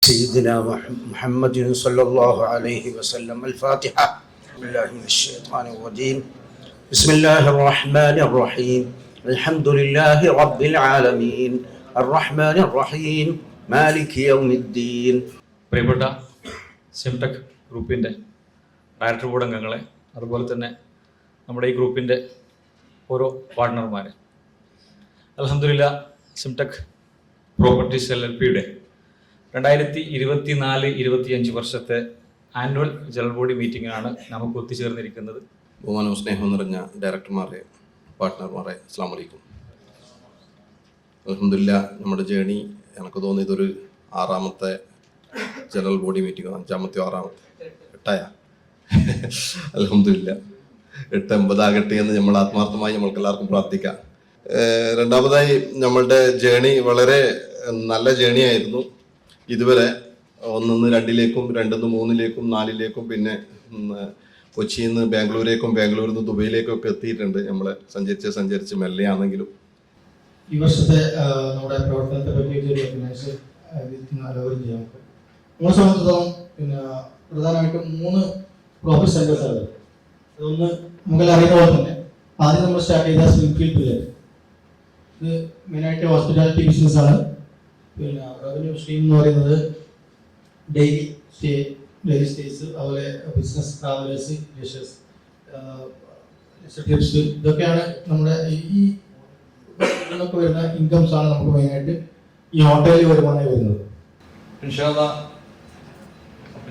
سيدنا محمد صلى الله عليه وسلم. الفاتحة. بسم الله من الشيطان الرجيم. بسم الله الرحمن الرحيم. الحمد لله رب العالمين الرحمن الرحيم مالك يوم الدين. പ്രിയപ്പെട്ട സിംടെക് ഗ്രൂപ്പിൻ്റെ director board അംഗങ്ങളെ, അതുപോലെ തന്നെ നമ്മുടെ ഈ ഗ്രൂപ്പിൻ്റെ ഓരോ പാർട്ട്ണർമാരെ, അൽഹംദുലില്ലാ സിംടെക് പ്രോപ്പർട്ടീസ് LLPയുടെ 2024-25 വർഷത്തെ ആനുവൽ ജനറൽ ബോഡി മീറ്റിംഗിനാണ് നമുക്ക് ഒത്തുചേർന്നിരിക്കുന്നത്. ബഹുമാനവും സ്നേഹവും നിറഞ്ഞ ഡയറക്ടർമാരെ, പാർട്ട്ണർമാരെ, അസ്സലാമു അലൈക്കും. അൽഹംദുലില്ലാ നമ്മുടെ ജേണി എനിക്ക് തോന്നി ഇതൊരു 6ാമത്തെ ജനറൽ ബോഡി മീറ്റിംഗ്, 5ാമത്തെയോ 6ാമത്തെ 8 അൽഹംദുലില്ലാ 8-9 ആകട്ടെ എന്ന് നമ്മൾ ആത്മാർത്ഥമായി നമ്മൾക്ക് എല്ലാവർക്കും പ്രാർത്ഥിക്കാം. രണ്ടാമതായി നമ്മളുടെ ജേണി വളരെ നല്ല ജേണിയായിരുന്നു. ഇതുവരെ 1-2 2-ലേക്കും 2-3-ലേക്കും 4-ലേക്കും പിന്നെ കൊച്ചിയിൽ നിന്ന് ബാംഗ്ലൂരേക്കും ബാംഗ്ലൂരിൽ നിന്ന് ദുബൈയിലേക്കും ഒക്കെ എത്തിയിട്ടുണ്ട്. നമ്മൾ സഞ്ചരിച്ച് മെല്ലെയാണെങ്കിലും ഈ വർഷത്തെ നമ്മുടെ പ്രവർത്തനത്തെ പറ്റി ചെയ്യാം. നമ്മളെ സംബന്ധിച്ചിടത്തോളം പിന്നെ പ്രധാനമായിട്ടും 3 പ്രോഫിറ്റ് സെന്റേഴ്സ് ആണ്. അതൊന്ന് നമുക്കെല്ലാം അറിയുന്ന പോലെ തന്നെ ആദ്യം നമ്മൾ സ്റ്റാർട്ട് ചെയ്ത സ്പ്രിംഗ്ഫീൽഡ് പില്ലർ. ഇത് മെയിനായിട്ട് ഹോസ്പിറ്റാലിറ്റി ബിസിനസ് ആണ്. പിന്നെ റവന്യൂ സ്ട്രീം എന്ന് പറയുന്നത് ഡെയിലി സ്റ്റേസ്, അതുപോലെ ബിസിനസ്, ട്രാവലേഴ്സ്, ലെഷേഴ്സ്, ട്രിപ്സ്, ഇതൊക്കെയാണ് നമ്മുടെ ഈ ഇതിനൊക്കെ വരുന്ന ഇൻകംസ് ആണ് നമുക്ക് മെയിനായിട്ട് ഈ ഹോട്ടലിൽ വരുമാനമായി വരുന്നത്. ഇൻഷാ അല്ലാഹ്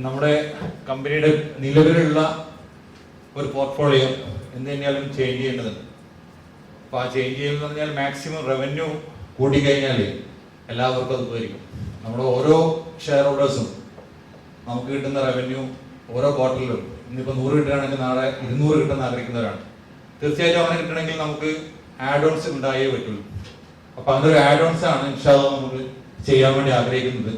നമ്മുടെ കമ്പനിയുടെ നിലവിലുള്ള ഒരു പോർട്ട്ഫോളിയോ എന്ത് തന്നെയാലും ചേഞ്ച് ചെയ്യേണ്ടതുണ്ട്. അപ്പോൾ ആ ചേഞ്ച് ചെയ്യുന്നത് പറഞ്ഞാൽ മാക്സിമം റവന്യൂ കൂട്ടിക്കഴിഞ്ഞാൽ എല്ലാവർക്കും അത് ഉപകരിക്കും. നമ്മുടെ ഓരോ ഷെയർ ഹോൾഡേഴ്സും നമുക്ക് കിട്ടുന്ന റവന്യൂ ഓരോ ക്വാർട്ടറിലും ഇന്നിപ്പോൾ 100 കിട്ടുകയാണെങ്കിൽ നാളെ 200 കിട്ടുന്ന ആഗ്രഹിക്കുന്നവരാണ്. തീർച്ചയായിട്ടും അങ്ങനെ കിട്ടണമെങ്കിൽ നമുക്ക് ആഡ് ഓൺസ് ഉണ്ടായേ പറ്റുള്ളൂ. അപ്പോൾ അങ്ങനെ ഒരു ആഡ് ഓൺസ് ആണ് ഇൻഷാ അല്ലാഹ് നമുക്ക് ചെയ്യാൻ വേണ്ടി ആഗ്രഹിക്കുന്നത്.